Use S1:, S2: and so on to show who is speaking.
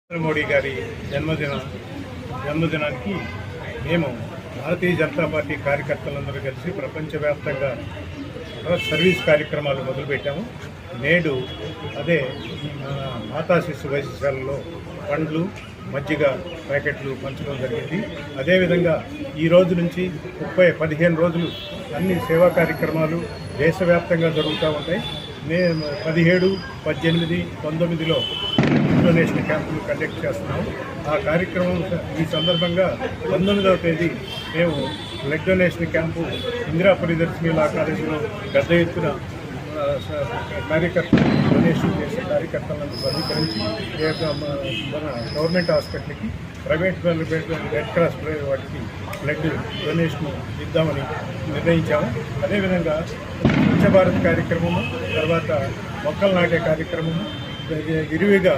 S1: నరేంద్ర మోడీ గారి జన్మదినానికి మేము భారతీయ జనతా పార్టీ కార్యకర్తలందరూ కలిసి ప్రపంచవ్యాప్తంగా సర్వీస్ కార్యక్రమాలు మొదలుపెట్టాము. నేడు అదే మాతా శిశు వైద్యశాలలో పండ్లు, మజ్జిగ ప్యాకెట్లు పంచడం జరిగింది. అదేవిధంగా ఈ రోజు నుంచి 15 రోజులు అన్ని సేవా కార్యక్రమాలు దేశవ్యాప్తంగా జరుగుతూ ఉంటాయి. మేము 17, 18, 19లో డొనేషన్ క్యాంపులు కండక్ట్ చేస్తున్నాము. ఆ కార్యక్రమం ఈ సందర్భంగా 19వ తేదీ మేము blood donation camp Indira Priyadarshini law కాలేజీలో పెద్ద ఎత్తున కార్యకర్తలు డొనేషన్ చేసే కార్యకర్తలను సమీకరించి మన గవర్నమెంట్ హాస్పిటల్కి, ప్రైవేట్ రెడ్ క్రాస్ వాటికి బ్లడ్ డొనేషన్ ఇద్దామని నిర్ణయించాము. అదేవిధంగా స్వచ్ఛ భారత్ కార్యక్రమము, తర్వాత మొక్కలు నాటే కార్యక్రమము విరివిగా